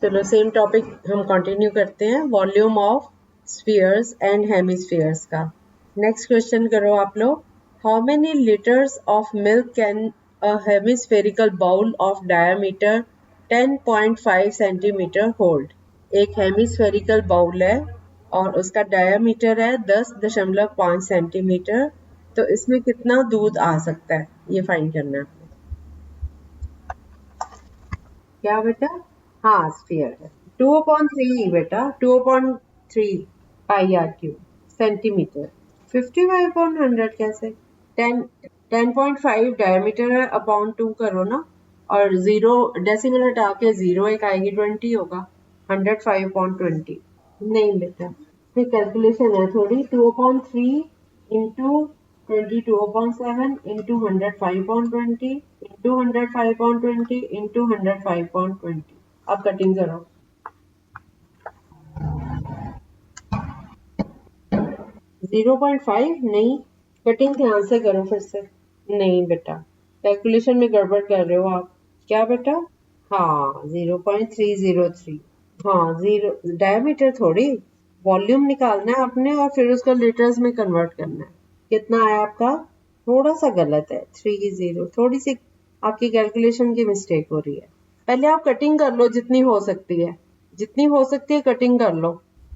चलो same topic हम continue करते हैं, volume of spheres and hemispheres का। नेक्स्ट क्वेश्चन करो आप लोग। How many litres of milk can a hemispherical bowl of diameter 10.5 centimetre hold? एक हेमिस्फेरिकल बाउल है और उसका डायमीटर है 10.5 सेंटीमीटर, तो इसमें कितना दूध आ सकता है ये फाइंड करना है। क्या बेटा? हाँ, स्फीयर है। 2/3 बेटा, 2/3 पाई आर क्यूब सेंटीमीटर। 55/100 कैसे? 10.5 डायमीटर है, अपॉन 2 करो ना, और 0 डेसिमल हटा के 0 एक आएगी, 20 होगा। 105/20 नहीं बेटा, फिर कैलकुलेशन है थोड़ी। 2/3 इंटू 22/7 इंटू 105/20 इंटू 105/20 इंटू 105/20। अब कटिंग करो। 0.5 नहीं, कटिंग ध्यान से करो फिर से। नहीं बेटा, कैलकुलेशन में गड़बड़ कर रहे हो आप। क्या बेटा? हाँ, 0.303। हाँ, जीरो डायमीटर थोड़ी, वॉल्यूम निकालना है आपने और फिर उसको लीटर्स में कन्वर्ट करना है। कितना है आपका? थोड़ा सा गलत है, 30, थोड़ी सी आपकी कैलकुलेशन की मिस्टेक हो रही है। पहले आप कटिंग कर लो, जितनी हो सकती है, जितनी हो सकती है कटिंग कर लो।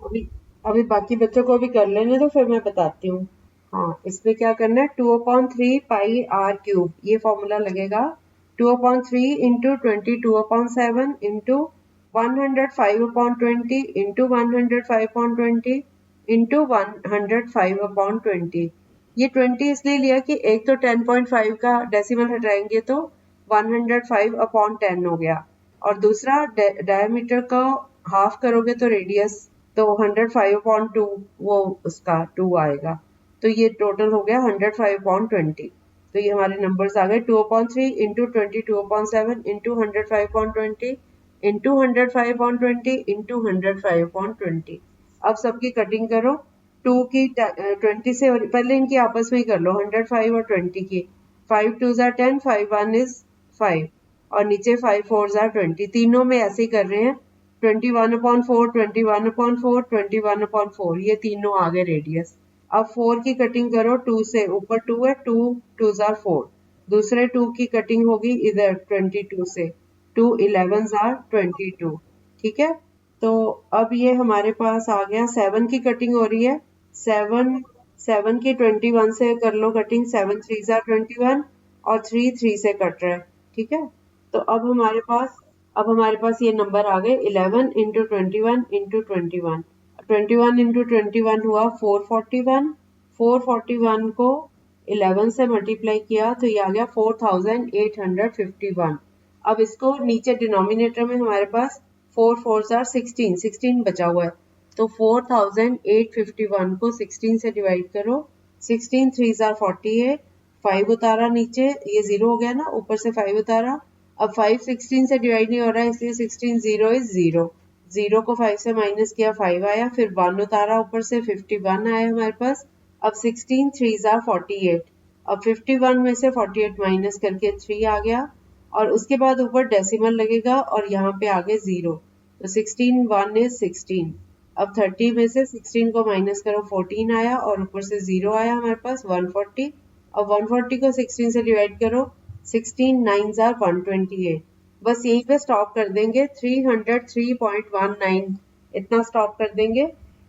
अभी अभी बाकी बच्चों को भी कर लेने दो, फिर मैं बताती हूँ। हाँ, इसमें क्या करना है, 2/3 पाई आर क्यूब, ये फॉर्मूला लगेगा। 2/3 इंटू 22/7 इंटू 105/20 इंटू 105/20 इंटू 105/20। ये 20 इसलिए लिया कि एक तो 10.5 का डेसिमल हटाएंगे तो 105/10 हो गया, और दूसरा डायमीटर का हाफ करोगे तो रेडियस, तो 105/2 वो उसका 2 आएगा, तो ये टोटल हो गया 105/20। तो ये हमारे नंबर्स आ गए 2/3 इंटू 22/7 इंटू 105/20 इंटू 105/20 इंटू 105/20। अब सबकी कटिंग करो। 2 की 20 से, पहले इनकी आपस में ही कर लो, 105 और 20 की। 5 2s are 10, 5 1 is 5, और नीचे 5 4s are 20। तीनों में ऐसे ही कर रहे हैं, 21/4 21/4 21/4, ये तीनों आ गए रेडियस। अब 4 की कटिंग करो 2 से, ऊपर 2 है, 2 2s are 4। दूसरे 2 की कटिंग होगी इधर 22 से, 2 11s are 22। ठीक है, तो अब ये हमारे पास आ गया। 7 की कटिंग हो रही है, 7 की 21 से कर लो कटिंग, 7 3s are 21 और 3 3 से कट रहा है। ठीक है, तो अब हमारे पास ये नंबर आ गए 11 इंटू 21 इंटू 21। 21 इंटू 21 हुआ 441। 441 को 11 से मल्टीप्लाई किया तो ये आ गया 4851। अब इसको नीचे डिनोमिनेटर में हमारे पास 4 4s are 16, 16 बचा हुआ है, तो 4851 को 16 से डिवाइड करो। 16 3s are 48, 5 उतारा नीचे, ये 0 हो गया ना, ऊपर से 5 उतारा। अब 5 16 से डिवाइड नहीं हो रहा है, इसलिए 16 0 is 0। 0 को 5 से माइनस किया, 5 आया, फिर 1 उतारा ऊपर से, 51 आया हमारे पास। अब 16 3s are 48, अब 51 में से 48 माइनस करके 3 आ गया, और उसके बाद ऊपर डेसिमल लगेगा और यहाँ पे आगे 0, तो 16 1 is 16। अब 30 में से 16 को माइनस करो, 14 आया, और ऊपर से 0 आया हमारे पास 140। अब 140 को 16 से डिवाइड करो, 16 9s are 128। बस यहीं पे स्टॉप कर देंगे, 303.19 इतना स्टॉप कर देंगे,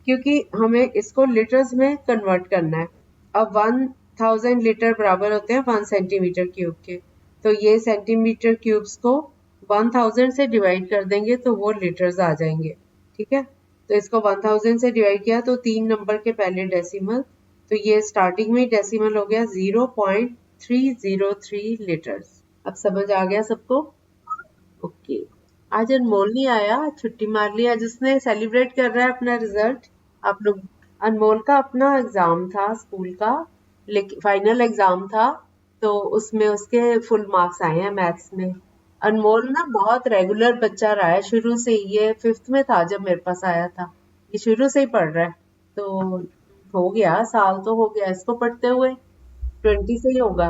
क्योंकि हमें इसको लीटर्स में कन्वर्ट करना है। अब 1000 लीटर बराबर होते हैं 1 सेंटीमीटर क्यूब के, तो ये सेंटीमीटर क्यूब्स को 1000 से डिवाइड कर देंगे तो वो लीटर्स आ जाएंगे। ठीक है, तो इसको 1000 से डिवाइड किया तो 3 नंबर के पहले डेसिमल, तो ये स्टार्टिंग में ही डेसिमल हो गया 0.303 लीटर्स। अब समझ आ गया सबको? ओके, आज अनमोल नहीं आया, छुट्टी मार ली आज उसने, सेलिब्रेट कर रहा है अपना रिजल्ट। आप लोग, अनमोल का अपना एग्जाम था स्कूल का, लेकिन फाइनल एग्जाम था, तो उसमें उसके फुल मार्क्स आए हैं मैथ्स में। अनमोल ना बहुत रेगुलर बच्चा रहा है शुरू से ही, ये 5th में था जब मेरे पास आया था, ये शुरू से ही पढ़ रहा है, तो हो गया साल तो हो गया इसको पढ़ते हुए, 20 से ही होगा।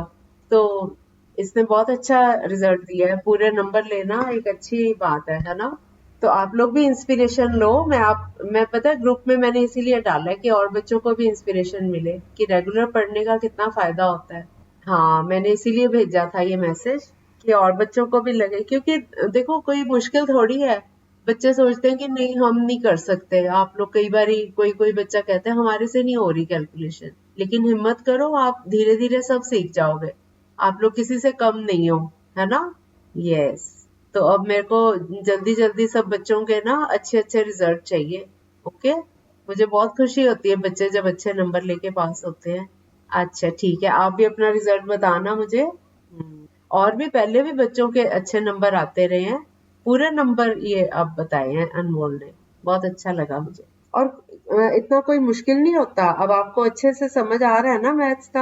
तो इसने बहुत अच्छा रिजल्ट दिया है, पूरे नंबर लेना एक अच्छी बात है ना। तो आप लोग भी इंस्पिरेशन लो। मैं पता है ग्रुप में मैंने इसीलिए डाला है कि और बच्चों को भी इंस्पिरेशन मिले कि रेगुलर पढ़ने का कितना फायदा होता है। हाँ, मैंने इसीलिए भेजा था ये मैसेज कि और बच्चों को भी लगे, क्योंकि देखो कोई मुश्किल थोड़ी है। बच्चे सोचते हैं कि नहीं हम नहीं कर सकते। आप लोग कई बार कोई कोई बच्चा कहता है हमारे से नहीं हो रही कैलकुलेशन, लेकिन हिम्मत करो, आप धीरे धीरे सब सीख जाओगे। आप लोग किसी से कम नहीं हो, है ना? यस। तो अब मेरे को जल्दी जल्दी सब बच्चों के ना अच्छे अच्छे रिजल्ट चाहिए। ओके, मुझे बहुत खुशी होती है बच्चे जब अच्छे नंबर लेके पास होते हैं। अच्छा ठीक है, आप भी अपना रिजल्ट बताना मुझे। और भी पहले भी बच्चों के अच्छे नंबर आते रहे हैं। पूरे नंबर ये आप बताए हैं अनमोल ने, बहुत अच्छा लगा मुझे। और इतना कोई मुश्किल नहीं होता। अब आपको अच्छे से समझ आ रहा है ना मैथ्स का?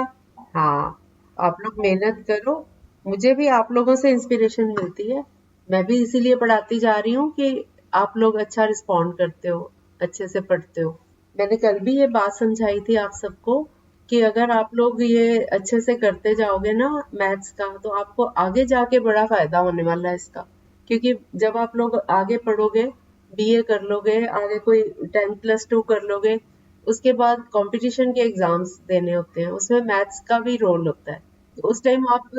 हाँ, आप लोग मेहनत करो। मुझे भी आप लोगों से इंस्पिरेशन मिलती है। मैं भी इसीलिए पढ़ाती जा रही हूँ कि आप लोग अच्छा रिस्पॉन्ड करते हो, अच्छे से पढ़ते हो। मैंने कल भी ये बात समझाई थी आप सबको कि अगर आप लोग ये अच्छे से करते जाओगे ना मैथ्स का, तो आपको आगे जाके बड़ा फायदा होने वाला है इसका। क्योंकि जब आप लोग आगे पढ़ोगे, बीए कर लोगे, आगे कोई 10+2 कर लोगे, उसके बाद कंपटीशन के एग्जाम्स देने होते हैं, उसमें मैथ्स का भी रोल होता है। तो उस टाइम आप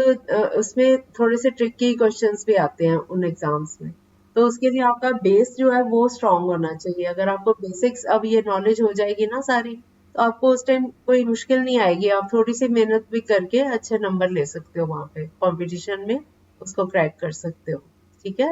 उसमें थोड़े से ट्रिकी क्वेश्चंस भी आते हैं उन एग्जाम्स में। तो उसके लिए आपका बेस जो है वो स्ट्रांग होना चाहिए। अगर आपको बेसिक्स अब ये नॉलेज हो जाएगी ना सारी, तो आपको उस टाइम कोई मुश्किल नहीं आएगी। आप थोड़ी सी मेहनत भी करके अच्छे नंबर ले सकते हो वहां पे कंपटीशन में, उसको क्रैक कर सकते हो। ठीक है,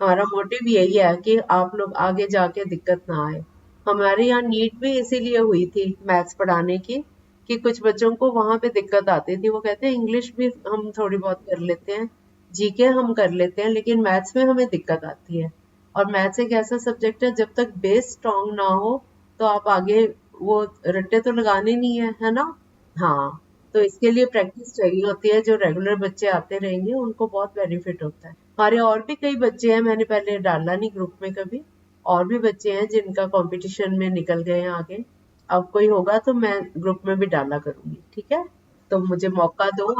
हमारा मोटिव यही है कि आप लोग आगे जाके दिक्कत ना आए। हमारे यहाँ नीट भी इसीलिए हुई थी मैथ्स पढ़ाने की, कि कुछ बच्चों को वहां पे दिक्कत आती थी। वो कहते हैं इंग्लिश भी हम थोड़ी बहुत कर लेते हैं, जीके हम कर लेते हैं, लेकिन मैथ्स में हमें दिक्कत आती है। और मैथ्स एक ऐसा सब्जेक्ट है, जब तक बेस स्ट्रांग ना हो तो आप आगे वो रट्टे तो लगाने नहीं है, है ना? हाँ, तो इसके लिए प्रैक्टिस चाहिए होती है। जो रेगुलर बच्चे आते रहेंगे उनको बहुत बेनिफिट होता है। हमारे और भी कई बच्चे हैं, मैंने पहले डाला नहीं ग्रुप में कभी। और भी बच्चे हैं जिनका कंपटीशन में निकल गए हैं आगे। अब कोई होगा तो मैं ग्रुप में भी डाला करूंगी, ठीक है? तो मुझे मौका दो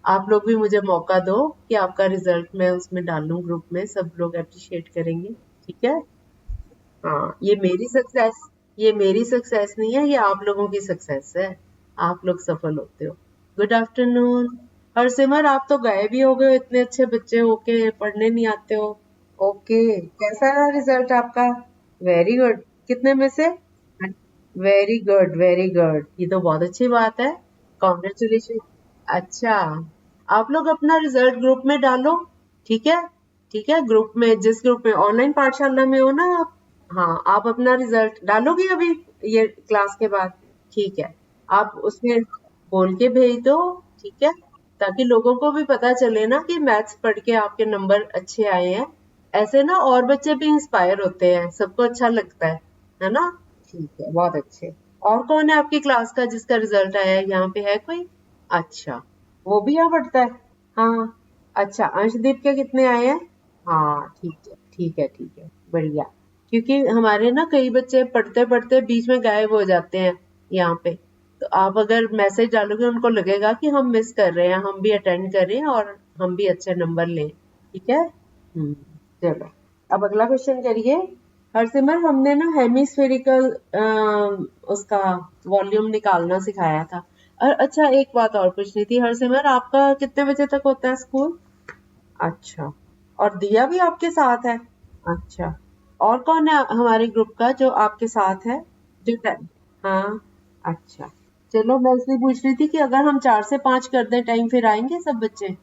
आप लोग भी मुझे मौका दो कि आपका रिजल्ट मैं उसमें डालूं ग्रुप में, सब लोग अप्रिशिएट करेंगे। ठीक है? हाँ, ये मेरी सक्सेस नहीं है, ये आप लोगों की सक्सेस है। आप लोग सफल होते हो। Good afternoon. और सिमर आप तो गायब ही हो गए हो, इतने अच्छे बच्चे होके पढ़ने नहीं आते हो। ओके, कैसा रहा रिजल्ट आपका? Very good. कितने में से? वेरी गुड, वेरी गुड, ये तो बहुत अच्छी बात है। कॉन्ग्रेचुलेशन। अच्छा, आप लोग अपना रिजल्ट ग्रुप में डालो। ठीक है? ठीक है, ग्रुप में, जिस ग्रुप में ऑनलाइन पाठशाला में हो ना आप, हाँ, आप अपना रिजल्ट डालोगे अभी ये क्लास के बाद? ठीक है, आप उसमें बोल के भेज दो। ठीक है, ताकि लोगों को भी पता चले ना कि मैथ्स पढ़ के आपके नंबर अच्छे आए हैं। ऐसे ना और बच्चे भी इंस्पायर होते हैं, सबको अच्छा लगता है ना? ठीक है, बहुत अच्छे। और कौन है आपकी क्लास का जिसका रिजल्ट आया है? यहाँ पे है कोई? अच्छा, वो भी यहाँ पढ़ता है? हाँ। अच्छा, अंशदीप के कितने आए हैं? हाँ, ठीक है, ठीक है, ठीक है, बढ़िया। क्योंकि हमारे ना कई बच्चे पढ़ते पढ़ते बीच में गायब हो जाते हैं यहाँ पे। तो आप अगर मैसेज डालोगे, उनको लगेगा कि हम मिस कर रहे हैं, हम भी अटेंड कर रहे हैं और हम भी अच्छे नंबर लें। ठीक है? चलो, अब अगला क्वेश्चन करिए। हरसिमर, हमने ना हेमिस्फेरिकल उसका वॉल्यूम निकालना सिखाया था। और अच्छा, एक बात और पूछनी थी हरसिमर, आपका कितने बजे तक होता है स्कूल? अच्छा, और दिया भी आपके साथ है? अच्छा, और कौन है हमारे ग्रुप का जो आपके साथ है? जो हाँ, अच्छा। चलो, मैं इसलिए पूछ रही थी कि अगर हम 4 से 5 कर दें टाइम, फिर आएंगे सब बच्चे?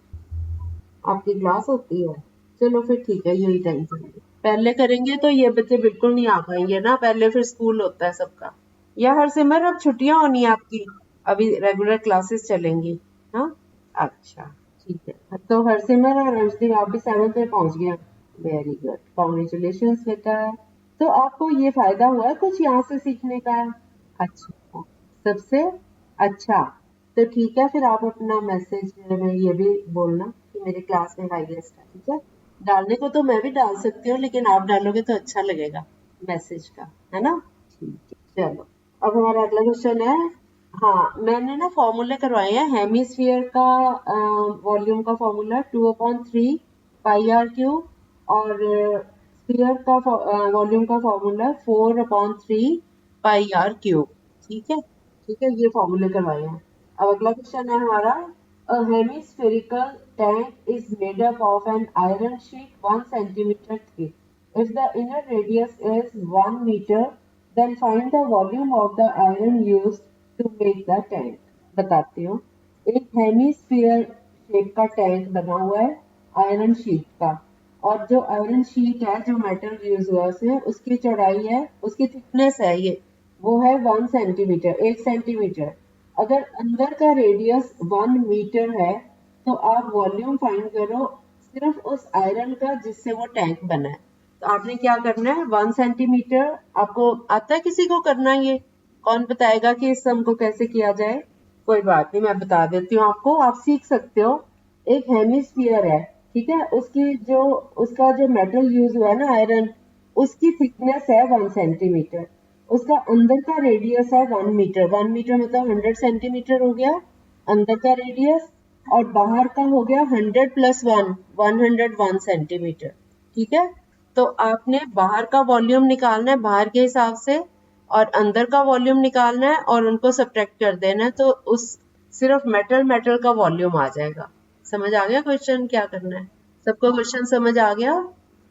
आपकी क्लास होती है? चलो फिर ठीक है, यही टाइम करेंगे। पहले करेंगे तो ये बच्चे बिल्कुल नहीं आ पाएंगे ना, पहले फिर स्कूल होता है सबका। या हरसिमर अब छुट्टियां होनी है आपकी? अभी रेगुलर क्लासेस चलेंगी? हाँ, अच्छा, ठीक है। तो हरसिमर और अंशदीप, आप भी 7th में पहुंच गए? वेरी गुड, कॉन्ग्रेचुलेशन बेटा। तो आपको ये फायदा हुआ है कुछ यहाँ से सीखने का? अच्छा, सबसे अच्छा। तो ठीक है, फिर आप अपना मैसेज में ये भी बोलना कि मेरे क्लास में हाईएस्ट है। ठीक है? डालने को तो मैं भी डाल सकती हूँ, लेकिन आप डालोगे तो अच्छा लगेगा मैसेज का, है ना? ठीक है, चलो। अब हमारा अगला क्वेश्चन है। हाँ, मैंने ना फॉर्मूले करवाए हैं। हेमिस्फीयर का वॉल्यूम का फॉर्मूला 2/3 पाई आर क्यूब, और स्फीयर का वॉल्यूम का फॉर्मूला है 4/3 पाई आर क्यूब। ठीक है, ठीक है, ये फॉर्मूले करवाए हैं। अब अगला क्वेश्चन है हमारा, a hemispherical tank is made up of an iron sheet 1 centimetre thick. If the inner radius is 1 metre, then find the volume of the iron used to make the tank. बताती हूँ। एक hemisphere shape का tank बना हुआ है iron sheet का, और जो आयरन शीट है, जो मेटल यूज हुआ उसमें, उसकी चौड़ाई है, उसकी थिकनेस है ये, वो है 1 सेंटीमीटर, 1 सेंटीमीटर। अगर अंदर का रेडियस 1 मीटर है, तो आप वॉल्यूम फाइंड करो सिर्फ उस आयरन का जिससे वो टैंक बना है। तो आपने क्या करना है, 1 सेंटीमीटर, आपको आता है किसी को करना? ये कौन बताएगा कि इस सम को कैसे किया जाए? कोई बात नहीं, मैं बता देती हूँ आपको, आप सीख सकते हो। एक हेमिस्फीयर है, ठीक है, उसका जो मेटल यूज हुआ है ना, आयरन, उसकी थिकनेस है 1 सेंटीमीटर। उसका अंदर का रेडियस है 1 मीटर। 1 मीटर मतलब 100 सेंटीमीटर हो गया अंदर का रेडियस, और बाहर का हो गया 100 + 1, 101 सेंटीमीटर। ठीक है, तो आपने बाहर का वॉल्यूम निकालना है बाहर के हिसाब से, और अंदर का वॉल्यूम निकालना है और उनको सब्ट्रैक्ट कर देना है, तो उस सिर्फ मेटल मेटल का वॉल्यूम आ जाएगा। समझ आ गया क्वेश्चन क्या करना है? सबको क्वेश्चन समझ आ गया?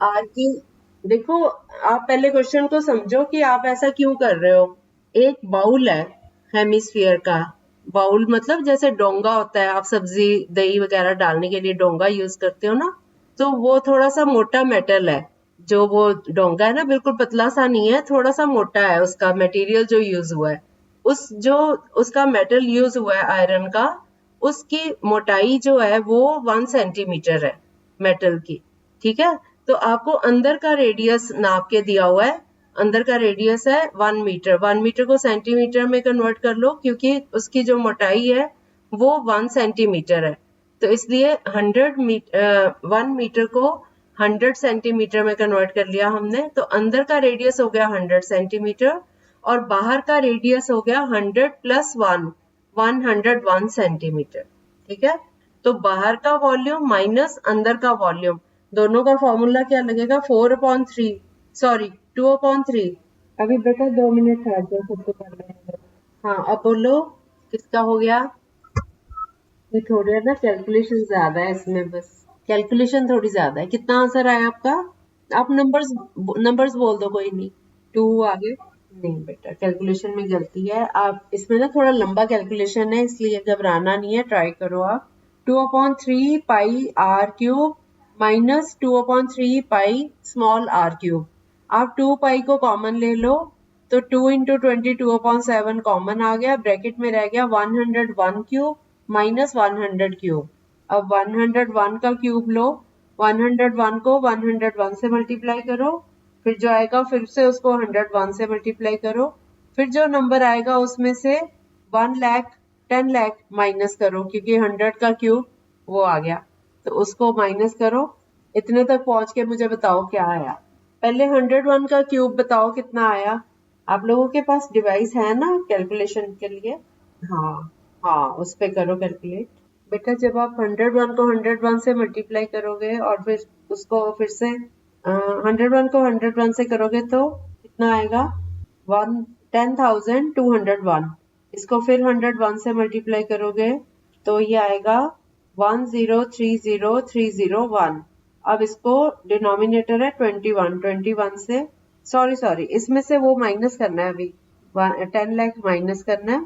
आर की, देखो, आप पहले क्वेश्चन को समझो कि आप ऐसा क्यों कर रहे हो। एक बाउल है हेमिस्फीयर का, बाउल मतलब जैसे डोंगा होता है, आप सब्जी दही वगैरह डालने के लिए डोंगा यूज करते हो ना, तो वो थोड़ा सा मोटा मेटल है। जो वो डोंगा है ना, बिल्कुल पतला सा नहीं है, थोड़ा सा मोटा है उसका मटेरियल जो यूज हुआ है। जो उसका मेटल यूज हुआ है आयरन का, उसकी मोटाई जो है वो 1 सेंटीमीटर है मेटल की। ठीक है, तो आपको अंदर का रेडियस नाप के दिया हुआ है। अंदर का रेडियस है 1 मीटर। 1 मीटर को सेंटीमीटर में कन्वर्ट कर लो, क्योंकि उसकी जो मोटाई है वो 1 सेंटीमीटर है। तो इसलिए 1 मीटर को 100 सेंटीमीटर में कन्वर्ट कर लिया हमने। तो अंदर का रेडियस हो गया 100 सेंटीमीटर, और बाहर का रेडियस हो गया 100 + 1, 101 सेंटीमीटर। ठीक है, तो बाहर का वॉल्यूम माइनस अंदर का वॉल्यूम, दोनों का फॉर्मूला क्या लगेगा? 4/3, सॉरी 2/3। अभी बेटा 2 मिनट ठहर जाओ, सबको कर लेंगे। हाँ, अब बोलो किसका हो गया? ये थोड़ी है ना, कैलकुलेशन ज्यादा है इसमें, बस कैलकुलेशन थोड़ी ज्यादा है। कितना आंसर आया आपका? आप नंबर्स नंबर्स बोल दो, कोई नहीं। 2 आगे? नहीं बेटा, कैलकुलेशन में गलती है। आप इसमें ना थोड़ा लंबा कैलकुलेशन है, इसलिए घबराना नहीं है, ट्राई करो आप। 2/3 pi R cube minus 2/3 pi small R cube. आप 2 पाई को कॉमन ले लो, तो 2 × 20 2/7 कॉमन आ गया, ब्रैकेट में रह गया 101 क्यूब माइनस 100 क्यूब। अब 101 का क्यूब लो, 101 को 101 से मल्टीप्लाई करो, फिर जो आएगा फिर से उसको 101 से मल्टीप्लाई करो, फिर जो नंबर आएगा उसमें से 1 लाख 10 लाख माइनस करो, क्योंकि 100 का क्यूब वो आ गया, तो उसको माइनस करो। इतने तक पहुंच के मुझे बताओ क्या आया। पहले 101 का क्यूब बताओ कितना आया। आप लोगों के पास डिवाइस है ना कैलकुलेशन के लिए? हाँ, हाँ, उस पे करो कैलकुलेट। बेटा जब आप 101 को 101 से मल्टीप्लाई करोगे और फिर उसको फिर से 101 को 101 से करोगे तो कितना आएगा? 10,201। इसको फिर 101 से मल्टीप्लाई करोगे तो ये आएगा 1030301। अब इसको डिनोमिनेटर है 21, 21 से सॉरी इसमें से वो माइनस करना है अभी, 10 लाख माइनस करना है।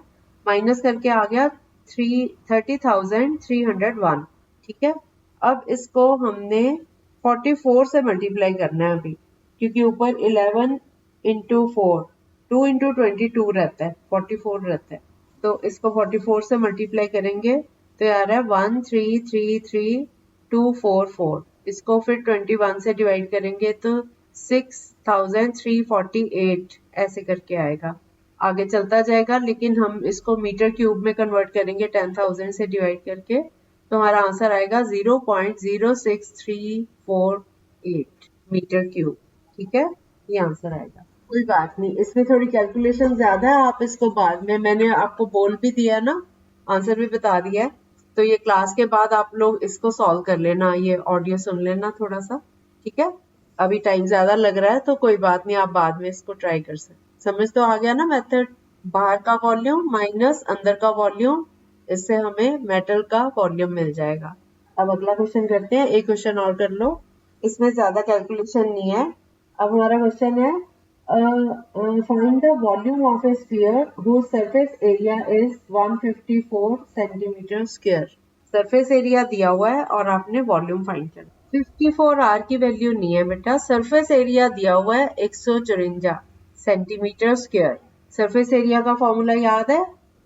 माइनस करके आ गया 30,301। ठीक है, अब इसको हमने 44 से मल्टीप्लाई करना है अभी, क्योंकि ऊपर 11 × 4, 2 × 22 रहता है, 44 रहता है, तो इसको 44 से मल्टीप्लाई करेंगे तो आ रहा है 1333244। इसको फिर 21 से डिवाइड करेंगे तो 6348 ऐसे करके आएगा। आगे चलता जाएगा, लेकिन हम इसको मीटर क्यूब में कन्वर्ट करेंगे 10,000 से डिवाइड करके, तो हमारा आंसर आएगा 0.06348 मीटर क्यूब। ठीक है, ये आंसर आएगा। कोई बात नहीं, इसमें थोड़ी कैलकुलेशन ज्यादा है, आप इसको बाद में, मैंने आपको बोल भी दिया ना, आंसर भी बता दिया है, तो ये क्लास के बाद आप लोग इसको सॉल्व कर लेना, ये ऑडियो सुन लेना थोड़ा सा। ठीक है, अभी टाइम ज्यादा लग रहा है तो कोई बात नहीं, आप बाद में इसको ट्राई कर सकते। समझ तो आ गया ना मेथड? बाहर का वॉल्यूम माइनस अंदर का वॉल्यूम, इससे हमें मेटल का वॉल्यूम मिल जाएगा। अब अगला क्वेश्चन करते हैं, एक क्वेश्चन और कर लो, इसमें ज्यादा कैलकुलेशन नहीं है। अब हमारा क्वेश्चन है find the volume of A sphere whose surface area is 154 centimetre square. Surface area दिया हुआ है और आपने वॉल्यूम फाइंड करना। 54 आर की वैल्यू नहीं है बेटा, सरफेस एरिया दिया हुआ है 154 सेंटीमीटर स्क्वायर। सरफेस एरिया का फॉर्मूला याद है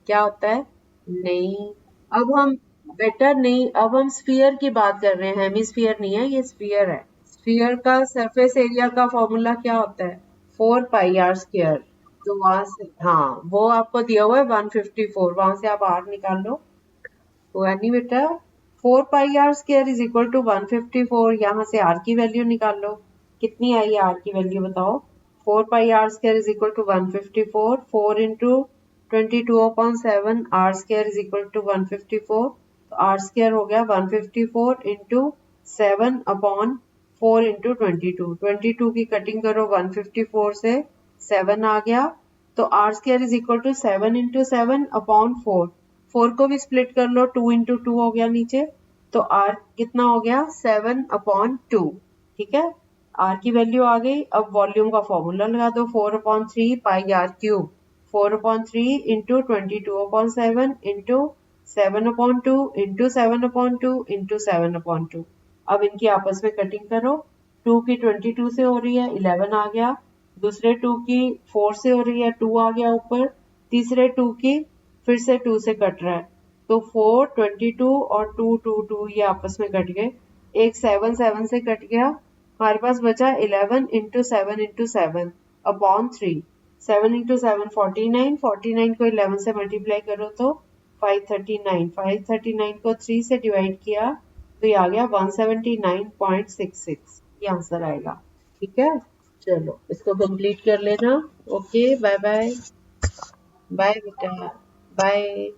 क्या होता है? नहीं। अब हम बेटर नहीं, अब हम स्फीयर की बात कर रहे हैं, हेमिस्फीयर नहीं है, ये स्फीयर है। स्फीयर का सरफेस एरिया का फॉर्मूला क्या होता है? 4πr²। तो वहां से, हाँ वो आपको दिया हुआ है 154, वहां से आप आर निकाल लो। तो यानी बेटा 4πr² इज इक्वल टू 154, यहाँ से आर की वैल्यू निकाल लो। कितनी आई आर की वैल्यू बताओ? 4πr² is equal to 154, 4 into 22/7, r² is equal to 154, तो r² हो गया 154 इंटू 7/4 इंटू 22 की कटिंग करो 154 से 7 आ गया, तो r² is equal to 7 into 7/4, 4 को भी स्प्लिट कर लो, 2 इंटू 2 हो गया नीचे, तो r कितना हो गया? 7/2। ठीक है, r की वैल्यू आ गई। अब वॉल्यूम का फॉर्मूला लगा दो, 4/3πr³ 4/3 into 22/7 into 7/2 into 7/2 into 7/2। अब इनकी आपस में कटिंग करो, 2 की 22 से हो रही है, 11 आ गया, दूसरे 2 की 4 से हो रही है, 2 आ गया ऊपर, तीसरे 2 की फिर से 2 से कट रहा है, तो 4, 22 और 2, 2, 2 ये आपस में कट गए, एक 7, 7 से कट गया, हमारे पास बचा 11 इंटू 7 इंटू 7/3, 7 इंटू 7 49, 49 को 11 से मल्टीप्लाई करो तो 539, 539 को 3 से डिवाइड किया तो ये आ गया 179.66, ये आंसर आएगा। ठीक है, चलो इसको कंप्लीट कर लेना। Okay, bye bye. बाय बेटा, बाय।